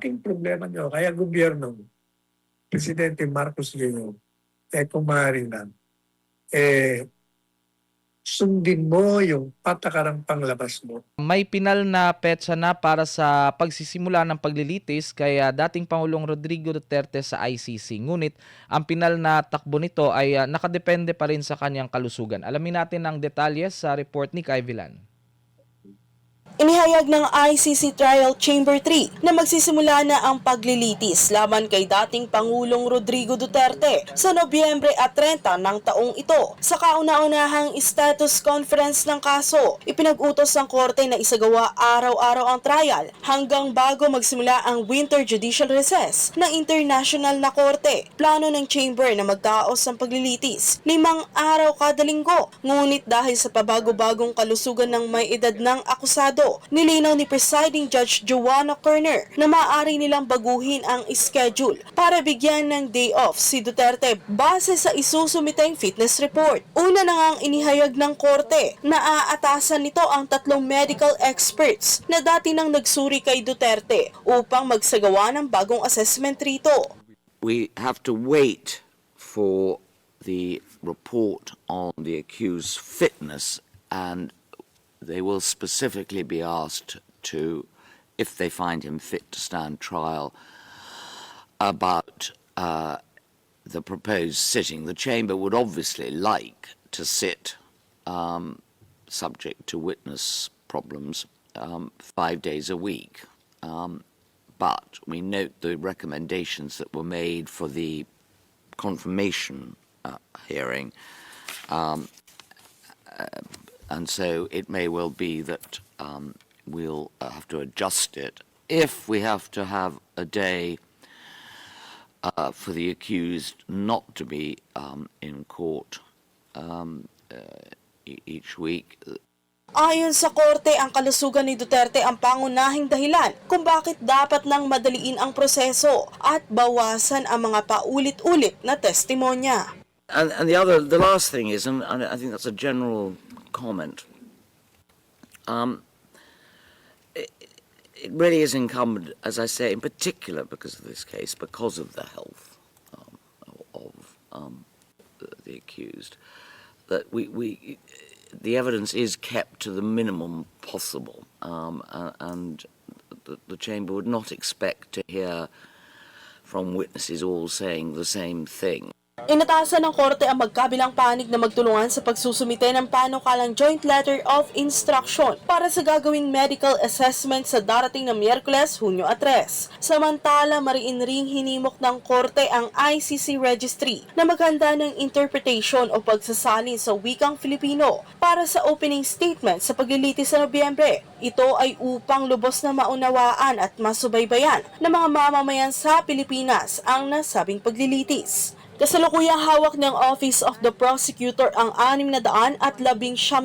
malaking problema nyo. Kaya gobyerno, Presidente Marcos Jr., kung maaari na, sundin mo yung patakarang panglabas mo. May pinal na petsa na para sa pagsisimula ng paglilitis kay dating Pangulong Rodrigo Duterte sa ICC. Ngunit ang pinal na takbo nito ay nakadepende pa rin sa kanyang kalusugan. Alamin natin ang detalye sa report ni Kai Villan. Inihayag ng ICC Trial Chamber 3 na magsisimula na ang paglilitis laban kay dating Pangulong Rodrigo Duterte sa Nobyembre 30 ng taong ito. Sa kauna-unahang status conference ng kaso, ipinag-utos ng korte na isagawa araw-araw ang trial hanggang bago magsimula ang winter judicial recess ng international na korte. Plano ng chamber na magdaos ng paglilitis 5 araw kada linggo. Ngunit dahil sa pabago-bagong kalusugan ng may edad ng akusado, nilinaw ni Presiding Judge Joanna Kerner na maaari nilang baguhin ang schedule para bigyan ng day off si Duterte base sa isusumiteng fitness report. Una na ngang inihayag ng korte na aatasan nito ang 3 medical experts na dati nang nagsuri kay Duterte upang magsagawa ng bagong assessment rito. We have to wait for the report on the accused's fitness, and they will specifically be asked to, if they find him fit to stand trial, about the proposed sitting. The chamber would obviously like to sit, subject to witness problems, 5 days a week. But we note the recommendations that were made for the confirmation hearing. And so it may well be that we'll have to adjust it if we have to have a day for the accused not to be in court each week. Ayon sa korte, ang kalusugan ni Duterte ang pangunahing dahilan kung bakit dapat nang madaliin ang proseso at bawasan ang mga paulit-ulit na testimonya. And the last thing is, and I think that's a general comment, it really is incumbent, as I say, in particular because of this case, because of the health of the accused, that the evidence is kept to the minimum possible, and the chamber would not expect to hear from witnesses all saying the same thing. Inatasan ng korte ang magkabilang panig na magtulungan sa pagsusumite ng panukalang Joint Letter of Instruction para sa gagawing medical assessment sa darating na Miyerkules, Hunyo 3. Samantala, mariin ring hinimok ng korte ang ICC Registry na maghanda ng interpretation o pagsasalin sa wikang Filipino para sa opening statement sa paglilitis sa Nobyembre. Ito ay upang lubos na maunawaan at masubaybayan ng mga mamamayan sa Pilipinas ang nasabing paglilitis. Kasalukuyang hawak ng Office of the Prosecutor ang 619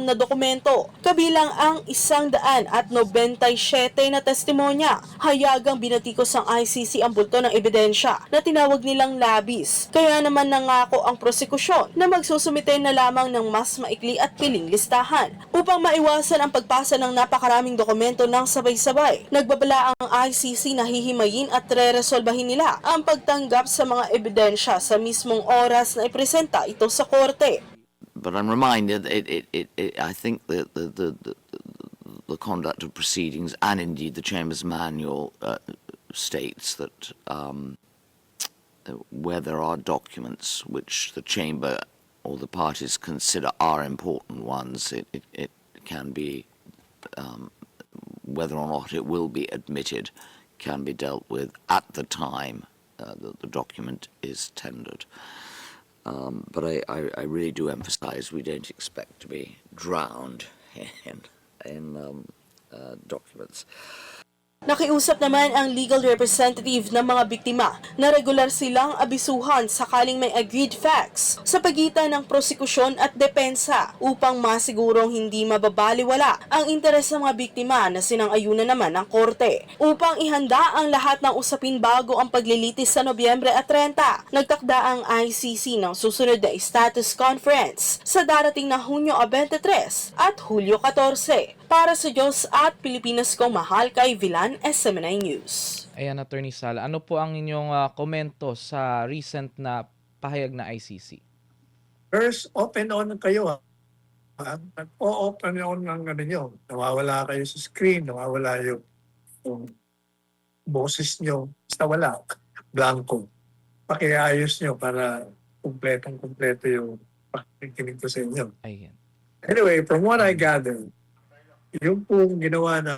na dokumento, kabilang ang 197 na testimonya. Hayagang binatikos ng ICC ang bulto ng ebidensya na tinawag nilang labis. Kaya naman nangako ang prosekusyon na magsusumite na lamang ng mas maikli at piling listahan upang maiwasan ang pagpasa ng napakaraming dokumento ng sabay-sabay. Nagbabala ang ICC na hihimayin at re-resolbahin nila ang pagtanggap sa mga ebidensya sa mismong oras na ipresenta ito sa korte. But I'm reminded I think that the conduct of proceedings and indeed the Chamber's manual states that where there are documents which the Chamber or the parties consider are important ones, it can be whether or not it will be admitted can be dealt with at the time that the document is tendered. But I really do emphasize we don't expect to be drowned in documents. Nakiusap naman ang legal representative ng mga biktima na regular silang abisuhan sakaling may agreed facts sa pagitan ng prosekusyon at depensa upang masigurong hindi mababaliwala ang interes ng mga biktima na sinang-ayunan naman ng korte. Upang ihanda ang lahat ng usapin bago ang paglilitis sa Nobyembre 30, nagtakda ang ICC ng susunod na status conference sa darating na Hunyo 23 at Hulyo 14. Para sa Diyos at Pilipinas kong mahal, kay Vilan, SMNI News. Ayan, Attorney Sala, ano po ang inyong komento sa recent na pahayag na ICC? First, open on kayo, ha? Nag-o-open on ng ano nyo. Nawawala kayo sa screen, nawawala yung boses nyo. Basta wala, blanco. Pakiayos nyo para kumpletong-kumpleto yung pakikinig ko sa inyo. Ayan. Anyway, from what I gather, yung pong ginawa na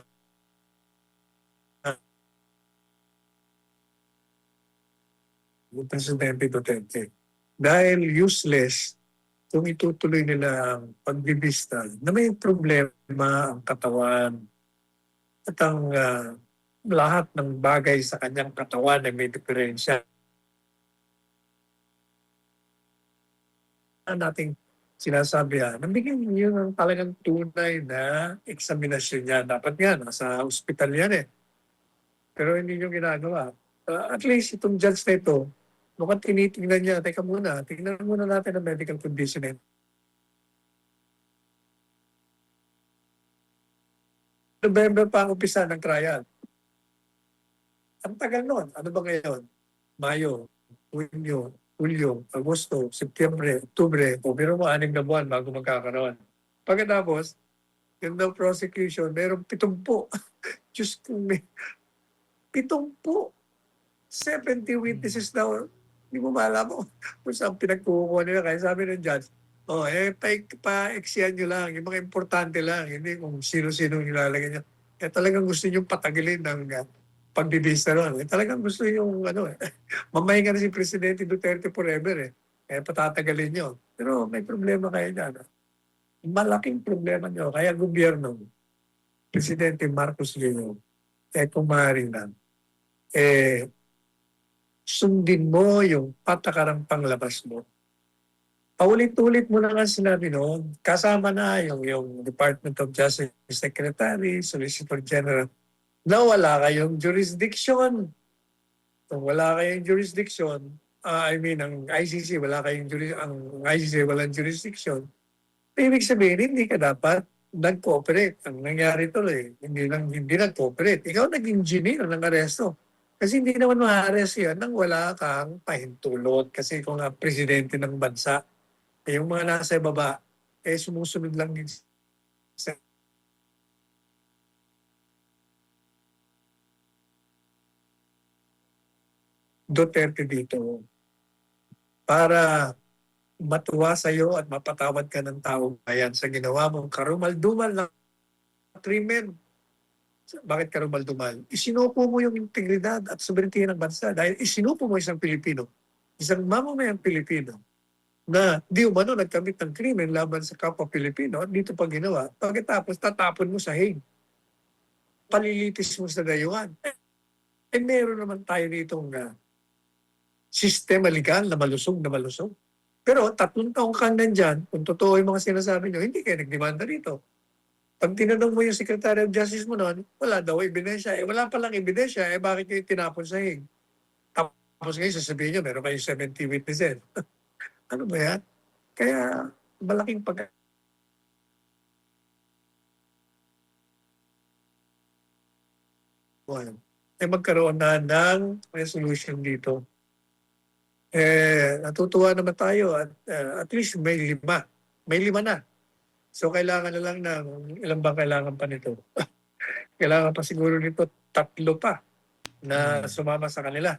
yung Presidente Duterte, dahil useless kung itutuloy nila ang pagbibista na may problema ang katawan at ang lahat ng bagay sa kanyang katawan ay may diferensya. Nating sinasabi nabigyan niyo ng talagang tunay na eksaminasyon niya. Dapat nga, nasa ospital yan eh. Pero hindi niyo ginagawa. At least itong judge na ito, mukhang tinitingnan niya, teka muna, tingnan muna natin ang medical condition eh. November pa ang umpisa ng trial. Ang tagal nun. Ano ba ngayon? Mayo, Hunyo, Hulyo, Agosto, Setyembre, Oktubre, o pero mo 6 na buwan bago magkakaroon. Pagkatapos, yung daw prosecution, mayroong 70. Diyos ko, may 70. 70 witnesses daw. Hindi mo malaman kung saan pinagkukuha nila. Kaya sabi ng judge, pa-exian nyo lang, yung mga importante lang, hindi kung sino-sino nilalagay nyo. Talagang gusto nyo patagilin ng pagbibista ron. Talagang gusto yung mamahinga na si Presidente Duterte forever patatagalin nyo. Pero may problema kayo dyan. Malaking problema nyo. Kaya gobyerno, Presidente Marcos Jr., kung maaari na, sundin mo yung patakarang panglabas mo. Paulit-ulit mo na nga sinabi noon, kasama na yung Department of Justice Secretary, Solicitor General, na wala kayong jurisdiction. Kung wala kayong jurisdiction, ang ICC, ang ICC walang jurisdiction, ibig sabihin, hindi ka dapat nag-cooperate. Ang nangyari tuloy, hindi nag-cooperate. Ikaw naging engineer ng aresto. Kasi hindi naman ma-arrest yan nang wala kang pahintulot. Kasi kung presidente ng bansa, yung mga nasa baba, sumusunod lang din sa Duterte dito para matuwa sa iyo at mapatawad ka ng taong bayan sa ginawa mong karumal-dumal na krimen. Bakit karumal-dumal? Isinupo mo yung integridad at sovereignty ng bansa dahil isinupo mo isang Pilipino, isang mamamayang Pilipino na di umano nagkamit ng krimen laban sa kapwa Pilipino at dito pa ginawa. Pagkatapos tatapon mo sa Hague. Palilitis mo sa dayuhan. Meron naman tayo ditong sistema legal na malusog. Pero 3 taong kang nandyan, kung totoo yung mga sinasabi nyo, hindi kayo nagdemanda dito. Pag tinanong mo yung Secretary of Justice mo noon, wala daw ebidensya. Wala palang ebidensya, bakit kayo tinapon sa Hague? Tapos ngayon sasabihin nyo, meron kayong 70 witnesses. Ano ba yan? Kaya malaking magkaroon na ng resolution dito. Natutuwa naman tayo at least may 5. May 5 na. So kailangan na lang ng ilan bang kailangan pa nito? Kailangan pa siguro nito 3 pa na sumama sa kanila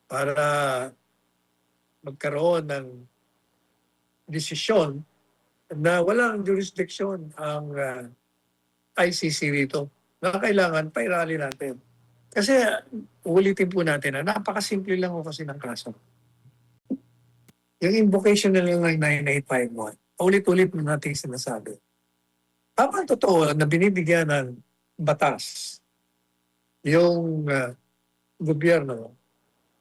para magkaroon ng desisyon na walang jurisdiction ang ICC rito na kailangan pairali natin. Kasi ulitin po natin na napakasimple lang ko kasi ng kaso. Yung invocation na lang ng 9851, ulit-ulit mo natin sinasabi. Tama totoo na binibigyan ng batas yung gobyerno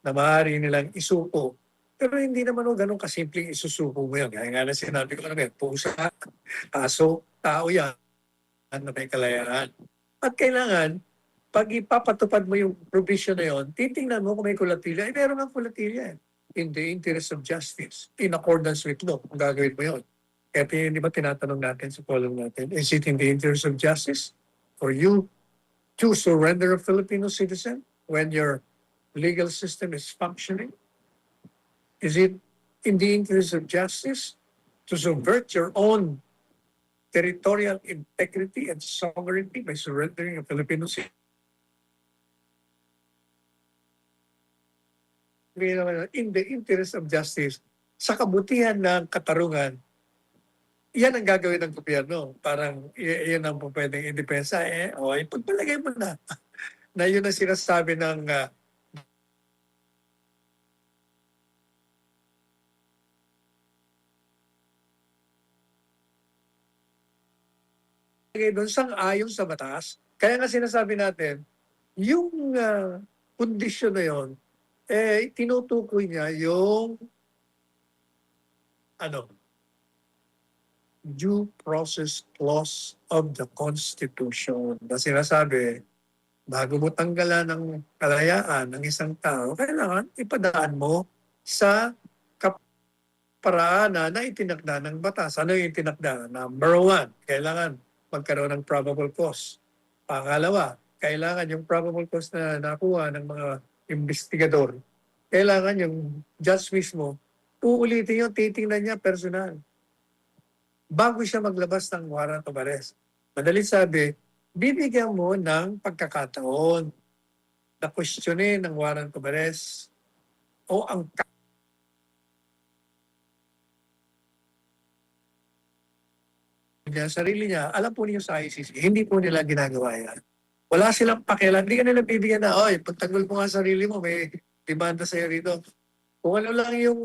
na maaari nilang isuko. Pero hindi naman ganun kasimpleng isusuko mo yan. Kaya nga na sinabi ko pusa, aso, tao yan na may kalayaan. At kailangan, pag ipapatupad mo yung provision na yun, titingnan mo kung may kulatilya. Meron ang kulatilya in the interest of justice, in accordance with law, kung gagawin mo yun. Kaya di ba tinatanong natin sa column natin, is it in the interest of justice for you to surrender a Filipino citizen when your legal system is functioning? Is it in the interest of justice to subvert your own territorial integrity and sovereignty by surrendering a Filipino citizen? In the interest of justice, sa kabutihan ng katarungan, yan ang gagawin ng gobyerno. Parang yan ang po pwedeng idepensa. Ipagpalagay mo na na yun ang sinasabi ng doon sang-ayon sa batas. Kaya nga sinasabi natin, yung kondisyon na yun, tinutukoy niya yung due process clause of the Constitution na sinasabi, bago mo tanggalan ng kalayaan ng isang tao, kailangan ipadaan mo sa kaparaanan na itinakda ng batas. Ano yung itinakda? Number 1, kailangan magkaroon ng probable cause. Pangalawa, kailangan yung probable cause na nakuha ng mga investigador, kailangan yung judge mismo, uulitin yung titingnan niya personal bago siya maglabas ng warrant of arrest. Madalit sabi, bibigyan mo ng pagkakataon na questionin ng warrant of arrest o ang sarili niya, alam po niyo sa ICC, hindi po nila ginagawa yan. Wala silang pakialam, hindi ka nila bibigyan na, oy, pagtanggol mo nga sarili mo, may demanda sa'yo rito. Kung ano lang yung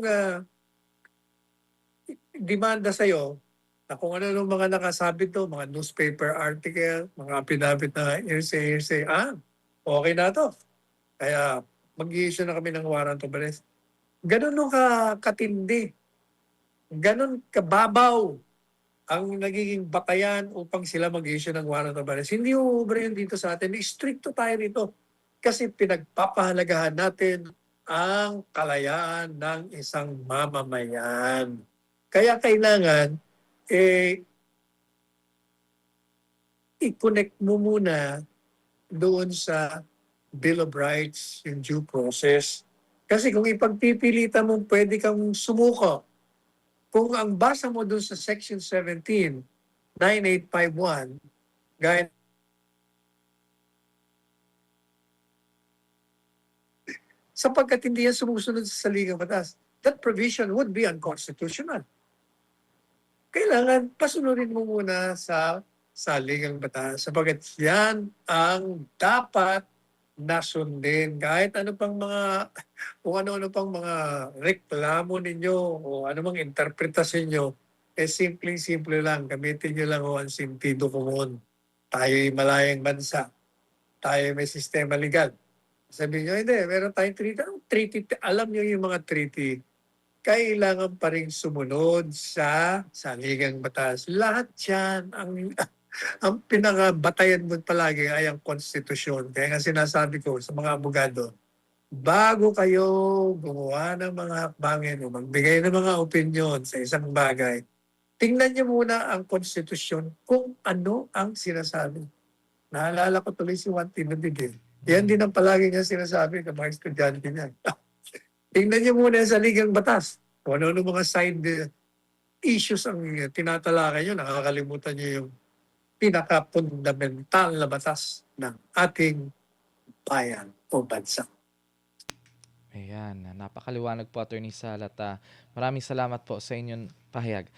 demanda sa'yo, na kung ano yung mga nakasabit to, mga newspaper article, mga pinabit na hearsay, okay na to. Kaya mag-i-issue na kami ng warrant of arrest. Ganun nung katindi. Ganun kababaw ang nagiging batayan upang sila mag-issue ng warrant of arrest. Hindi uubra yun dito sa atin. Stricto tayo rito. Kasi pinagpapahalagahan natin ang kalayaan ng isang mamamayan. Kaya kailangan, i-connect mo muna doon sa Bill of Rights, yung due process. Kasi kung ipagpipilitan mo, pwede kang sumuko. Kung ang basa mo doon sa Section 17, 9851, gaya sapagkat hindi yan sumusunod sa saligang batas, that provision would be unconstitutional. Kailangan pasunodin mo muna sa saligang batas sapagkat yan ang dapat nasundin. Kahit ano pang mga, kung ano-ano pang mga reklamo ninyo o ano mang interpretasyon nyo, simple-simple lang. Gamitin nyo lang ang sentido común. Tayo'y malayang bansa. Tayo may sistema legal. Sabihin nyo, hindi, meron tayong treaty. Anong treaty? Alam nyo yung mga treaty. Kailangan pa rin sumunod sa saligang batas. Lahat yan, ang pinakabatayan mo palagi ay ang konstitusyon. Kaya nga sinasabi ko sa mga abogado, bago kayo gumawa ng mga hakbangin o magbigay ng mga opinion sa isang bagay, tingnan niyo muna ang konstitusyon kung ano ang sinasabi. Naalala ko tuloy si Juan Tinubig. Yan din ang palagi niya sinasabi ng mga estudyante niya. Tingnan niyo muna sa ligang batas. Kung ano mga side issues ang tinatalakay niyo, nakakalimutan niyo yung pinaka-fundamental na batas ng ating bayan o bansa. Ayan, napakaliwanag po, Attorney Sal, at maraming salamat po sa inyong pahayag.